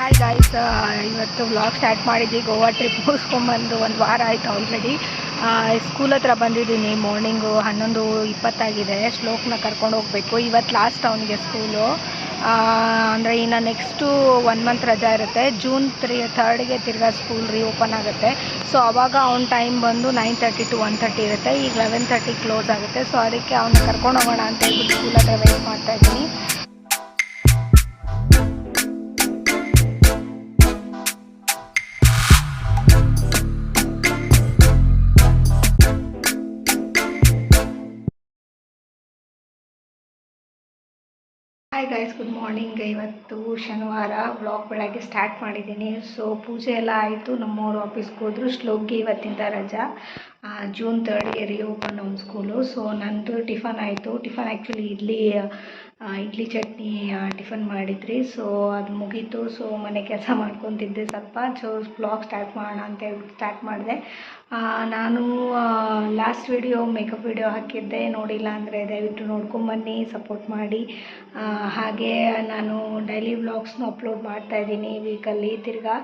Hi guys, ಇವತ್ತು vlog start ಮಾಡಿದ್ವಿ. Goa trip ಮುಗಿಸ್ಕೊಂಬಂದು ಒಂದು ವಾರ ಆಯಿತು ಆಲ್ರೆಡಿ. ಸ್ಕೂಲ್ ಹತ್ರ ಬಂದಿದ್ದೀನಿ. ಮಾರ್ನಿಂಗು 11:20 ಶ್ಲೋಕ್ನ ಕರ್ಕೊಂಡು ಹೋಗಬೇಕು. ಇವತ್ತು ಲಾಸ್ಟ್ ಅವನಿಗೆ ಸ್ಕೂಲು. ಅಂದರೆ ಇನ್ನು ನೆಕ್ಸ್ಟು 1 ಮಂತ್ ರಜಾ ಇರುತ್ತೆ. ಜೂನ್ 3ಗೆ ತಿರ್ಗಾ ಸ್ಕೂಲ್ ರೀಓಪನ್ ಆಗುತ್ತೆ. ಸೊ ಆವಾಗ ಅವ್ನ ಟೈಮ್ ಬಂದು 9:30 to 1:30 ಇರುತ್ತೆ. ಈಗ 11:30 ಕ್ಲೋಸ್ ಆಗುತ್ತೆ. ಸೊ ಅದಕ್ಕೆ ಅವನ್ನ ಕರ್ಕೊಂಡು ಹೋಗೋಣ ಅಂತ ಹೇಳ್ಬಿಟ್ಟು ಸ್ಕೂಲ್ ಹತ್ರ ವೆಯ್ಟ್ ಮಾಡ್ತಾಯಿದ್ದೀನಿ. Hi guys, good morning. ಇವತ್ತು ಶನಿವಾರ. ವ್ಲಾಗ್ ಬೆಳಗ್ಗೆ ಸ್ಟಾರ್ಟ್ ಮಾಡಿದ್ದೀನಿ. ಸೊ ಪೂಜೆ ಎಲ್ಲ ಆಯಿತು. ನಮ್ಮವರು ಆಫೀಸ್ಗೆ ಹೋದರು. ಶ್ಲೋಕ್ಗೆ ಇವತ್ತಿಂದ ರಜಾ. ಜೂನ್ 3ಗೆ ರೀಓಪನ್ ಅವ್ನ ಸ್ಕೂಲು. ಸೊ ನಂದು ಟಿಫನ್ ಆಯಿತು. Tiffin actually idli chutney tiffin ಮಾಡಿದ್ರಿ. ಸೊ ಅದು ಮುಗೀತು. ಸೊ ಮನೆ ಕೆಲಸ ಮಾಡ್ಕೊತಿದ್ದೆ ಸ್ವಲ್ಪ. ಸೊ ವ್ಲಾಗ್ ಸ್ಟಾರ್ಟ್ ಮಾಡೋಣ ಅಂತ ಹೇಳ್ಬಿಟ್ಟು ಸ್ಟಾರ್ಟ್ ಮಾಡಿದೆ. ನಾನು ಲಾಸ್ಟ್ ವಿಡಿಯೋ ಮೇಕಪ್ ವಿಡಿಯೋ ಹಾಕಿದ್ದೆ. ನೋಡಿಲ್ಲ ಅಂದರೆ ದಯವಿಟ್ಟು ನೋಡ್ಕೊಂಬನ್ನಿ, ಸಪೋರ್ಟ್ ಮಾಡಿ. ಹಾಗೆ ನಾನು ಡೈಲಿ ವ್ಲಾಗ್ಸ್ನು ಅಪ್ಲೋಡ್ ಮಾಡ್ತಾಯಿದ್ದೀನಿ ವೀಕಲ್ಲಿ. ತಿರ್ಗಾ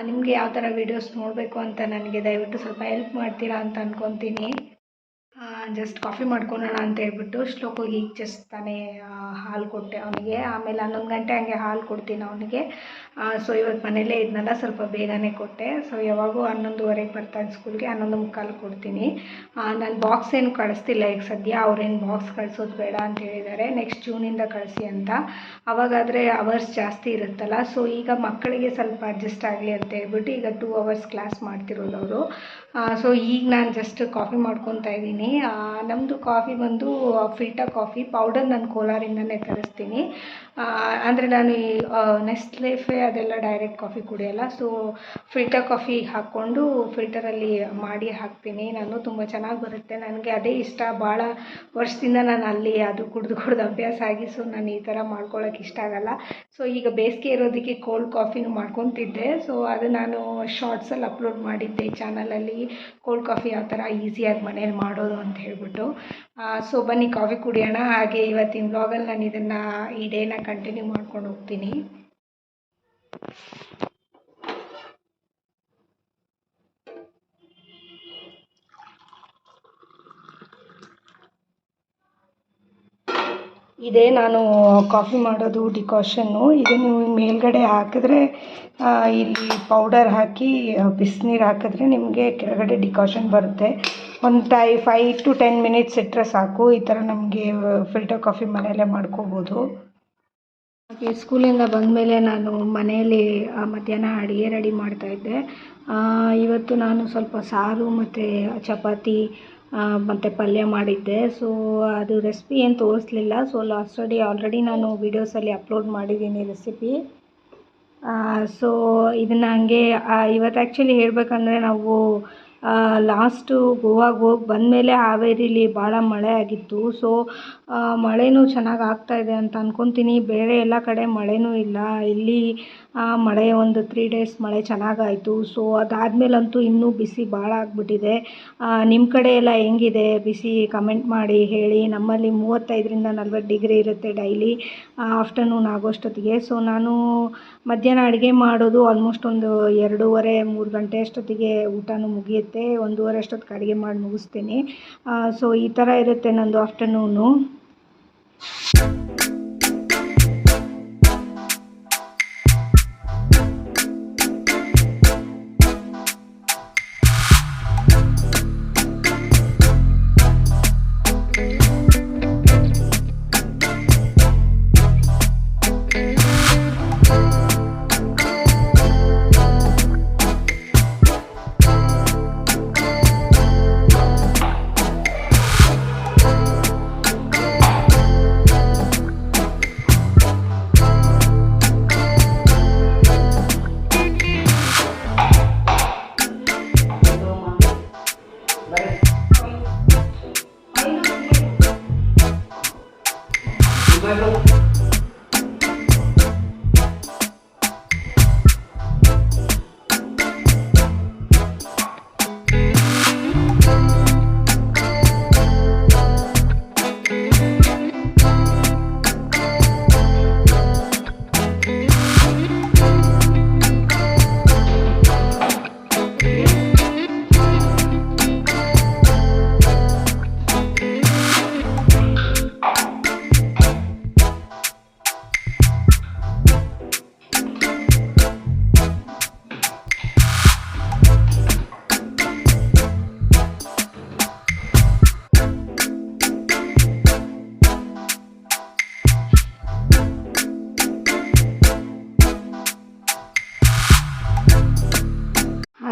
ನಿಮಗೆ ಯಾವ ಥರ ವೀಡಿಯೋಸ್ ನೋಡಬೇಕು ಅಂತ ನನಗೆ ದಯವಿಟ್ಟು ಸ್ವಲ್ಪ ಹೆಲ್ಪ್ ಮಾಡ್ತೀರಾ ಅಂತ ಅಂದ್ಕೊತೀನಿ. ಜಸ್ಟ್ ಕಾಫಿ ಮಾಡ್ಕೊಳ್ಳೋಣ ಅಂತ ಹೇಳ್ಬಿಟ್ಟು ಶ್ಲೋಕಿಗೆ ಈಗ ಜಸ್ಟ್ ತಾನೇ ಹಾಲು ಕೊಟ್ಟೆ ಅವನಿಗೆ. ಆಮೇಲೆ 11 ಗಂಟೆ ಹಂಗೆ ಹಾಲು ಕೊಡ್ತೀನಿ ಅವನಿಗೆ. ಸೊ ಇವತ್ತು ಮನೇಲೇ ಇದ್ನಲ್ಲ, ಸ್ವಲ್ಪ ಬೇಗನೆ ಕೊಟ್ಟೆ. ಸೊ ಯಾವಾಗೂ 11:15 ಬರ್ತಾನೆ ಸ್ಕೂಲ್ಗೆ. 11:45 ಕೊಡ್ತೀನಿ. ನಾನು ಬಾಕ್ಸ್ ಏನು ಕಳಿಸ್ತಿಲ್ಲ ಈಗ ಸದ್ಯ. ಅವ್ರೇನು ಬಾಕ್ಸ್ ಕಳಿಸೋದು ಬೇಡ ಅಂತ ಹೇಳಿದ್ದಾರೆ. ನೆಕ್ಸ್ಟ್ ಜೂನಿಂದ ಕಳಿಸಿ ಅಂತ. ಅವಾಗಾದರೆ ಅವರ್ಸ್ ಜಾಸ್ತಿ ಇರುತ್ತಲ್ಲ. ಸೊ ಈಗ ಮಕ್ಕಳಿಗೆ ಸ್ವಲ್ಪ ಅಡ್ಜಸ್ಟ್ ಆಗಲಿ ಅಂತ ಹೇಳ್ಬಿಟ್ಟು ಈಗ 2 hours ಕ್ಲಾಸ್ ಮಾಡ್ತಿರೋದು ಅವರು. ಸೊ ಈಗ ನಾನು ಜಸ್ಟ್ ಕಾಫಿ ಮಾಡ್ಕೊತಾ ಇದ್ದೀನಿ. ನಮ್ಮದು ಕಾಫಿ ಬಂದು ಫಿಲ್ಟರ್ ಕಾಫಿ ಪೌಡರ್. ನಾನು ಕೋಲಾರಿಂದನೇ ತರಿಸ್ತೀನಿ. ಅಂದರೆ ನಾನು ಈ ನೆಸ್ಲೆಫೆ ಅದೆಲ್ಲ ಡೈರೆಕ್ಟ್ ಕಾಫಿ ಕುಡಿಯೋಲ್ಲ. ಸೊ ಫಿಲ್ಟರ್ ಕಾಫಿ ಹಾಕ್ಕೊಂಡು ಫಿಲ್ಟರಲ್ಲಿ ಮಾಡಿ ಹಾಕ್ತೀನಿ ನಾನು. ತುಂಬ ಚೆನ್ನಾಗಿ ಬರುತ್ತೆ. ನನಗೆ ಅದೇ ಇಷ್ಟ. ಭಾಳ ವರ್ಷದಿಂದ ನಾನು ಅಲ್ಲಿ ಅದು ಕುಡಿದು ಅಭ್ಯಾಸ ಆಗಿ ಸೊ ನಾನು ಈ ಥರ ಮಾಡ್ಕೊಳ್ಳೋಕೆ ಇಷ್ಟ ಆಗಲ್ಲ. ಸೊ ಈಗ ಬೇಸಿಗೆ ಇರೋದಕ್ಕೆ ಕೋಲ್ಡ್ ಕಾಫಿನೂ ಮಾಡ್ಕೊತಿದ್ದೆ. ಸೊ ಅದು ನಾನು ಶಾರ್ಟ್ಸಲ್ಲಿ ಅಪ್ಲೋಡ್ ಮಾಡಿದ್ದೆ ಚಾನಲಲ್ಲಿ. ಕೋಲ್ಡ್ ಕಾಫಿ ಯಾವ ಥರ ಈಸಿಯಾಗಿ ಮನೇಲಿ ಮಾಡೋದು ಅಂತ ಹೇಳ್ಬಿಟ್ಟು. ಸೊ ಬನ್ನಿ ಕಾಫಿ ಕುಡಿಯೋಣ. ಹಾಗೆ ಇವತ್ತಿನ ವ್ಲಾಗಲ್ಲಿ ನಾನು ಇದನ್ನು ಈ ಡೇನ ಕಂಟಿನ್ಯೂ ಮಾಡ್ಕೊಂಡು ಹೋಗ್ತೀನಿ. ಇದೇ ನಾನು ಕಾಫಿ ಮಾಡೋದು ಡಿಕಾಷನ್ನು. ಇದನ್ನು ಮೇಲ್ಗಡೆ ಹಾಕಿದ್ರೆ ಇಲ್ಲಿ ಪೌಡರ್ ಹಾಕಿ ಬಿಸಿನೀರು ಹಾಕಿದ್ರೆ ನಿಮಗೆ ಕೆಳಗಡೆ ಡಿಕಾಷನ್ ಬರುತ್ತೆ. ಒಂದು 5 to 10 minutes ಇಟ್ಟರೆ ಸಾಕು. ಈ ಥರ ನಮಗೆ ಫಿಲ್ಟರ್ ಕಾಫಿ ಮನೆಯಲ್ಲೇ ಮಾಡ್ಕೋಬೋದು. ಹಾಗೆ ಸ್ಕೂಲಿಂದ ಬಂದಮೇಲೆ ನಾನು ಮನೆಯಲ್ಲಿ ಮಧ್ಯಾಹ್ನ ಅಡುಗೆ ರೆಡಿ ಮಾಡ್ತಾಯಿದ್ದೆ. ಇವತ್ತು ನಾನು ಸ್ವಲ್ಪ ಸಾರು ಮತ್ತು ಚಪಾತಿ ಮತ್ತು ಪಲ್ಯ ಮಾಡಿದ್ದೆ. ಸೊ ಅದು ರೆಸಿಪಿ ಏನು ತೋರಿಸ್ಲಿಲ್ಲ. ಸೊ ಆಲ್ರೆಡಿ ನಾನು ವೀಡಿಯೋಸಲ್ಲಿ ಅಪ್ಲೋಡ್ ಮಾಡಿದ್ದೀನಿ ರೆಸಿಪಿ. ಸೊ ಇದನ್ನು ಹಂಗೆ ಇವತ್ತು ಆ್ಯಕ್ಚುಲಿ ಹೇಳಬೇಕಂದ್ರೆ ನಾವು ಲಾಸ್ಟು ಗೋವಾಗೆ ಹೋಗಿ ಬಂದಮೇಲೆ ಹಾವೇರಿಲಿ ಭಾಳ ಮಳೆ ಆಗಿತ್ತು. ಸೊ ಮಳೆನೂ ಚೆನ್ನಾಗಿ ಆಗ್ತಾಯಿದೆ ಅಂತ ಅಂದ್ಕೊತೀನಿ. ಬೇರೆ ಎಲ್ಲ ಕಡೆ ಮಳೆನೂ ಇಲ್ಲ. ಇಲ್ಲಿ ಮಳೆ ಒಂದು 3 days ಮಳೆ ಚೆನ್ನಾಗಾಯಿತು. ಸೊ ಅದಾದಮೇಲಂತೂ ಇನ್ನೂ ಬಿಸಿ ಭಾಳ ಆಗಿಬಿಟ್ಟಿದೆ. ನಿಮ್ಮ ಕಡೆ ಎಲ್ಲ ಹೆಂಗಿದೆ ಬಿಸಿ ಕಮೆಂಟ್ ಮಾಡಿ ಹೇಳಿ. ನಮ್ಮಲ್ಲಿ 35ರಿಂದ 40 ಡಿಗ್ರಿ ಇರುತ್ತೆ ಡೈಲಿ ಆಫ್ಟರ್ನೂನ್ ಆಗೋಷ್ಟೊತ್ತಿಗೆ. ಸೊ ನಾನು ಮಧ್ಯಾಹ್ನ ಅಡುಗೆ ಮಾಡೋದು ಆಲ್ಮೋಸ್ಟ್ ಒಂದು 2:30-3 ಗಂಟೆ ಅಷ್ಟೊತ್ತಿಗೆ ಊಟನೂ ಮುಗಿಯುತ್ತೆ. 1:30 ಅಷ್ಟೊತ್ತಿಗೆ ಅಡುಗೆ ಮಾಡಿ ಮುಗಿಸ್ತೀನಿ. ಸೊ ಈ ಥರ ಇರುತ್ತೆ ನಂದು ಆಫ್ಟರ್ನೂನು.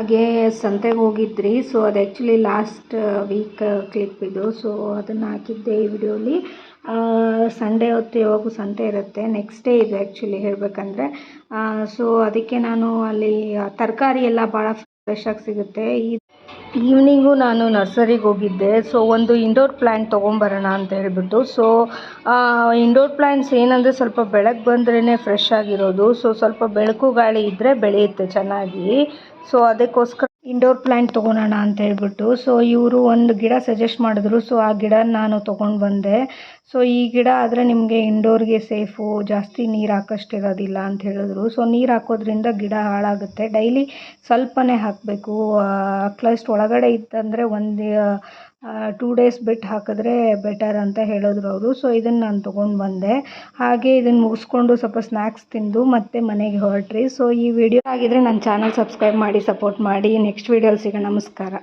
ಹಾಗೆ ಸಂತೆಗೆ ಹೋಗಿದ್ರಿ. ಸೊ ಅದು ಆ್ಯಕ್ಚುಲಿ ಲಾಸ್ಟ್ ವೀಕ್ ಕ್ಲಿಪ್ ಇದು. ಸೊ ಅದನ್ನು ಹಾಕಿದ್ದೆ ಈ ವಿಡಿಯೋಲಿ. ಸಂಡೇ ಹೊತ್ತು ಯಾವಾಗೂ ಸಂತೆ ಇರುತ್ತೆ, ನೆಕ್ಸ್ಟ್ ಡೇ ಇದು ಆ್ಯಕ್ಚುಲಿ ಹೇಳಬೇಕಂದ್ರೆ. ಸೊ ಅದಕ್ಕೆ ನಾನು ಅಲ್ಲಿ ತರಕಾರಿ ಎಲ್ಲ ಭಾಳ ಫ್ರೆಶಾಗಿ ಸಿಗುತ್ತೆ. ಈವ್ನಿಂಗು ನಾನು ನರ್ಸರಿಗೆ ಹೋಗಿದ್ದೆ. ಸೊ ಒಂದು ಇಂಡೋರ್ ಪ್ಲ್ಯಾಂಟ್ ತೊಗೊಂಬರೋಣ ಅಂತ ಹೇಳಿಬಿಟ್ಟು. ಸೊ ಇಂಡೋರ್ ಪ್ಲ್ಯಾಂಟ್ಸ್ ಏನಂದರೆ ಸ್ವಲ್ಪ ಬೆಳಗ್ಗೆ ಬಂದ್ರೇ ಫ್ರೆಶ್ ಆಗಿರೋದು. ಸೊ ಸ್ವಲ್ಪ ಬೆಳಕು ಗಾಳಿ ಇದ್ದರೆ ಬೆಳೆಯುತ್ತೆ ಚೆನ್ನಾಗಿ. ಸೊ ಅದಕ್ಕೋಸ್ಕರ ಇಂಡೋರ್ ಪ್ಲ್ಯಾಂಟ್ ತೊಗೊಳೋಣ ಅಂತ ಹೇಳ್ಬಿಟ್ಟು. ಸೊ ಇವರು ಒಂದು ಗಿಡ ಸಜೆಸ್ಟ್ ಮಾಡಿದ್ರು. ಸೊ ಆ ಗಿಡ ನಾನು ತೊಗೊಂಡು ಬಂದೆ. ಸೊ ಈ ಗಿಡ ಆದರೆ ನಿಮಗೆ ಇಂಡೋರ್ಗೆ ಸೇಫು, ಜಾಸ್ತಿ ನೀರು ಹಾಕೋಷ್ಟಿರೋದಿಲ್ಲ ಅಂತ ಹೇಳಿದ್ರು. ಸೊ ನೀರು ಹಾಕೋದ್ರಿಂದ ಗಿಡ ಹಾಳಾಗುತ್ತೆ, ಡೈಲಿ ಸ್ವಲ್ಪನೇ ಹಾಕಬೇಕು. ಅಟ್ಲೀಸ್ಟ್ ಒಳಗಡೆ ಇತ್ತಂದರೆ ಒಂದು 2 ಡೇಸ್ ಬಿಟ್ಟು ಹಾಕಿದ್ರೆ ಬೆಟರ್ ಅಂತ ಹೇಳಿದ್ರು ಅವರು. ಸೊ ಇದನ್ನು ನಾನು ತೊಗೊಂಡು ಬಂದೆ. ಹಾಗೆ ಇದನ್ನು ಮುಗಿಸ್ಕೊಂಡು ಸ್ವಲ್ಪ ಸ್ನ್ಯಾಕ್ಸ್ ತಿಂದು ಮತ್ತೆ ಮನೆಗೆ ಹೊರಟ್ರಿ. ಸೊ ಈ ವಿಡಿಯೋ ಆಗಿದ್ರೆ ನನ್ನ ಚಾನಲ್ ಸಬ್ಸ್ಕ್ರೈಬ್ ಮಾಡಿ ಸಪೋರ್ಟ್ ಮಾಡಿ. ನೆಕ್ಸ್ಟ್ ವಿಡಿಯೋಲಿ ಸಿಗೋಣ. ನಮಸ್ಕಾರ.